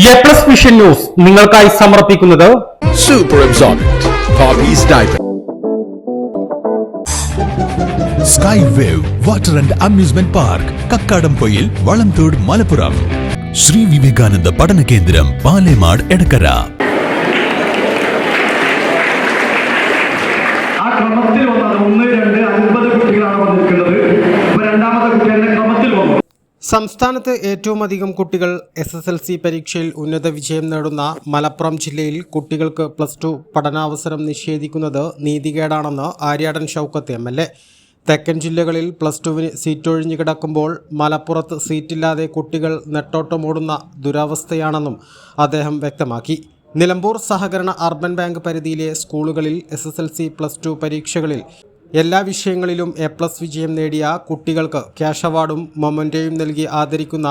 A+ vision news നിങ്ങൾക്കായി സമർപ്പിക്കുന്നത് super absorbent Popees diaper. Sky wave water and amusement park, Kakkadampoyil, Valamthode, Malappuram. Shri Vivekananda പഠന കേന്ദ്രം, പാലേമാട്, എടക്കര. ആ ക്രമത്തിൽ വന്നത് 1, 2, 50 കുട്ടികളാണ് വന്നിരിക്കുന്നത്. രണ്ടാമത്തെ കുട്ടികളുടെ ക്രമത്തിൽ വന്നു. സംസ്ഥാനത്ത് ഏറ്റവും അധികം കുട്ടികൾ SSLC പരീക്ഷയിൽ ഉന്നത വിജയം നേടുന്ന മലപ്പുറം ജില്ലയിൽ കുട്ടികൾക്ക് +2 പഠനാവസരം നിഷേധിക്കുന്നത് നീതികേടാണെന്ന് ആര്യാടൻ ഷൗക്കത്ത് MLA. തെക്കൻ ജില്ലകളിൽ +2വിന് സീറ്റൊഴിഞ്ഞു കിടക്കുമ്പോൾ മലപ്പുറത്ത് സീറ്റില്ലാതെ കുട്ടികൾ നെട്ടോട്ടമോടുന്ന ദുരവസ്ഥയാണെന്നും അദ്ദേഹം വ്യക്തമാക്കി. നിലമ്പൂർ സഹകരണ അർബൻ ബാങ്ക് പരിധിയിലെ സ്കൂളുകളിൽ SSLC +2 പരീക്ഷകളിൽ എല്ലാ വിഷയങ്ങളിലും A+ വിജയം നേടിയ കുട്ടികൾക്ക് ക്യാഷ് അവാർഡും മൊമെന്റോയും നൽകി ആദരിക്കുന്ന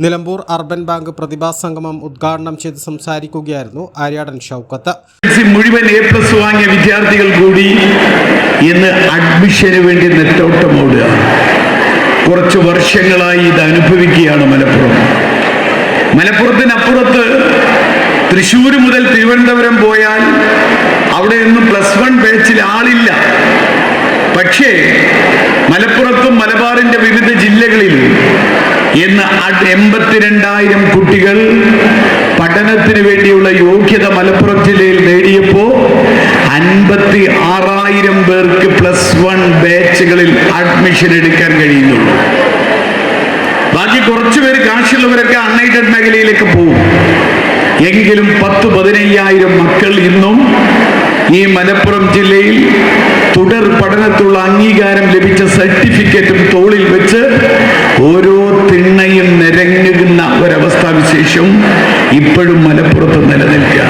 നിലമ്പൂർ അർബൻ ബാങ്ക് പ്രതിഭാ സംഗമം ഉദ്ഘാടനം ചെയ്ത് സംസാരിക്കുകയായിരുന്നു ആര്യാടൻ ഷൗക്കത്ത്. മുഴുവൻ A+ വാങ്ങിയ വിദ്യാർത്ഥികൾ കൂടി ഇന്ന് അഡ്മിഷന് വേണ്ടി നെട്ടോട്ടമോടുക. കുറച്ച് വർഷങ്ങളായി ഇത് അനുഭവിക്കുകയാണ് മലപ്പുറത്തിനപ്പുറത്ത് തൃശ്ശൂർ മുതൽ തിരുവനന്തപുരം പോയാൽ അവിടെ ഒന്നും +1 ബാച്ചിൽ ആളില്ല. പക്ഷേ മലപ്പുറത്തും മലബാറിന്റെ വിവിധ ജില്ലകളിലും ഇന്ന് 82,000 കുട്ടികൾ പഠനത്തിന് വേണ്ടിയുള്ള യോഗ്യത മലപ്പുറം ജില്ലയിൽ നേടിയപ്പോൾ 56,000 പേർക്ക് +1 ബാച്ചുകളിൽ അഡ്മിഷൻ എടുക്കാൻ കഴിയുന്നുള്ളൂ. ബാക്കി കുറച്ചുപേര് കാശുള്ളവരൊക്കെ അൺഎയ്ഡഡ് മേഖലയിലേക്ക് പോകും. എങ്കിലും 10-15,000 മക്കൾ ഇന്നും ഈ മലപ്പുറം ജില്ലയിൽ തുടർ പഠനത്തിലുള്ള അംഗീകാരം ലഭിച്ച സർട്ടിഫിക്കറ്റും തോളിൽ വെച്ച് ഓരോ തിണ്ണയും നിരങ്ങുന്ന ഒരവസ്ഥാവിശേഷം ഇപ്പോഴും മലപ്പുറത്ത് നിലനിൽക്കുക.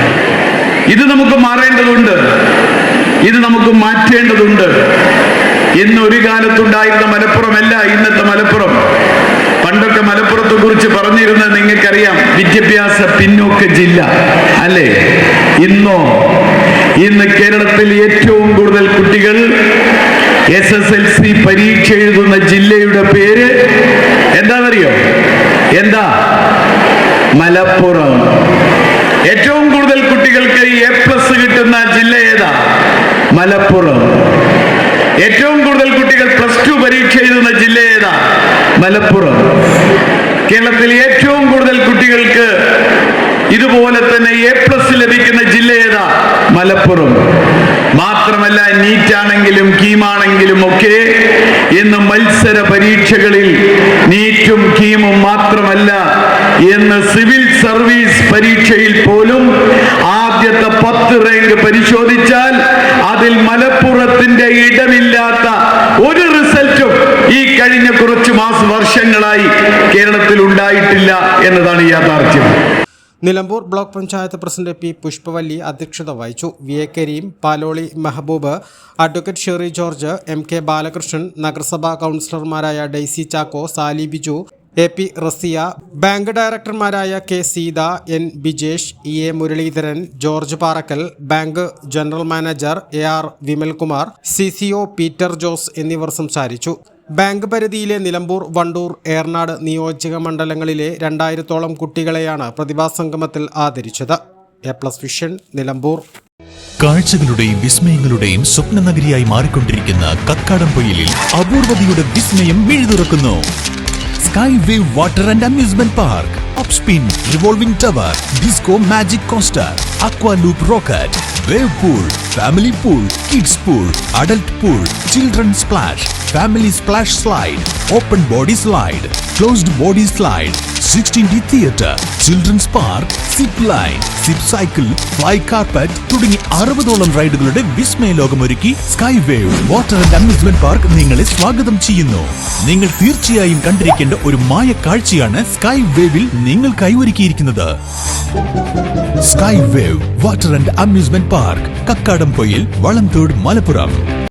ഇത് നമുക്ക് മാറേണ്ടതുണ്ട്, ഇത് നമുക്ക് മാറ്റേണ്ടതുണ്ട്. ഇന്ന് ഒരു കാലത്തുണ്ടായിരുന്ന മലപ്പുറമല്ല ഇന്നത്തെ മലപ്പുറം. പണ്ടൊക്കെ മലപ്പുറത്തെ കുറിച്ച് പറഞ്ഞിരുന്നത് നിങ്ങൾക്കറിയാം, വിദ്യാഭ്യാസ പിന്നോക്ക ജില്ല അല്ലേ? ഇന്ന് കേരളത്തിൽ ഏറ്റവും കൂടുതൽ കുട്ടികൾ SSLC പരീക്ഷ എഴുതുന്ന ജില്ലയുടെ പേര് എന്താണെന്നറിയോ? എന്താ? മലപ്പുറം. ഏറ്റവും കൂടുതൽ കുട്ടികൾക്ക് A+ കിട്ടുന്ന ജില്ല ഏതാ? മലപ്പുറം. ഏറ്റവും കൂടുതൽ കുട്ടികൾ +2 പരീക്ഷ എഴുതുന്ന ജില്ല ഏതാ? മലപ്പുറം. കേരളത്തിൽ ഏറ്റവും കൂടുതൽ കുട്ടികൾക്ക് ഇതുപോലെ തന്നെ A+ ലഭിക്കുന്ന ജില്ല ഏതാ? മലപ്പുറം. മാത്രമല്ല, നീറ്റാണെങ്കിലും കീമാണെങ്കിലും ഒക്കെ ഇന്ന് മത്സര പരീക്ഷകളിൽ നീറ്റും കീമും മാത്രമല്ല, ഇന്ന് സിവിൽ സർവീസ് പരീക്ഷയിൽ പോലും ആദ്യത്തെ 10 റാങ്ക് പരിശോധിച്ചാൽ അതിൽ മലപ്പുറത്തിന്റെ ഇടമില്ലാത്ത ഒരു റിസൾട്ടും ഈ കഴിഞ്ഞ കുറച്ച് വർഷങ്ങളായി കേരളത്തിൽ ഉണ്ടായിട്ടില്ല എന്നതാണ് യാഥാർത്ഥ്യം. Nilambur block panchayat president P. Pushpavalli അധ്യക്ഷത വഹിച്ചു. VA Kareem, Paloli Mehaboob, advocate Sherry George, MK Balakrishnan, നഗരസഭാ കൗൺസിലർമാരായ Daisy Chacko, Sally Biju, AP Rasiya, bank ഡയറക്ടർമാരായ K. Seetha, N. Bijesh, EA Muraleedharan, George Parackal, bank general manager AR Vimalkumar, CCO Peter Jose എന്നിവർ സംസാരിച്ചു. ബാങ്ക് പരിധിയിലെ നിലമ്പൂർ, വണ്ടൂർ, ഏർനാട് നിയോജക മണ്ഡലങ്ങളിലെ 2000-ഓളം കുട്ടികളെയാണ് പ്രതിഭാസംഗമത്തിൽ ആദരിച്ചത്. A+ vision, Nilambur. കാഴ്ചകളുടെയും വിസ്മയങ്ങളുടെയും സ്വപ്ന നഗരിയായി മാറിക്കൊണ്ടിരിക്കുന്ന കക്കാടംപൊയിലിൽ അപൂർവതയുടെ വിസ്മയം മിഴിതുറക്കുന്നു. Sky wave water and amusement park, upspin, revolving tower, disco magic coaster, aqua loop rocket, wave pool, family pool, kids pool, adult pool, children splash, family splash slide, open body slide, closed body slide, 16D theater, children's park, zip line, zip cycle, fly carpet തുടങ്ങി 60ഓളം റൈഡുകളുടെ വിസ്മയ ലോകമൊരുക്കി sky wave water and amusement park നിങ്ങളെ സ്വാഗതം ചെയ്യുന്നു. നിങ്ങൾ തീർച്ചയായും കണ്ടിരിക്കേണ്ട ഒരു മായ കാഴ്ചയാണ് സ്കൈ വേവിൽ നിങ്ങൾക്കായി ഒരുക്കിയിരിക്കുന്നത്. Sky wave water and amusement park, Kakkadampoyil, Valamthode, Malappuram.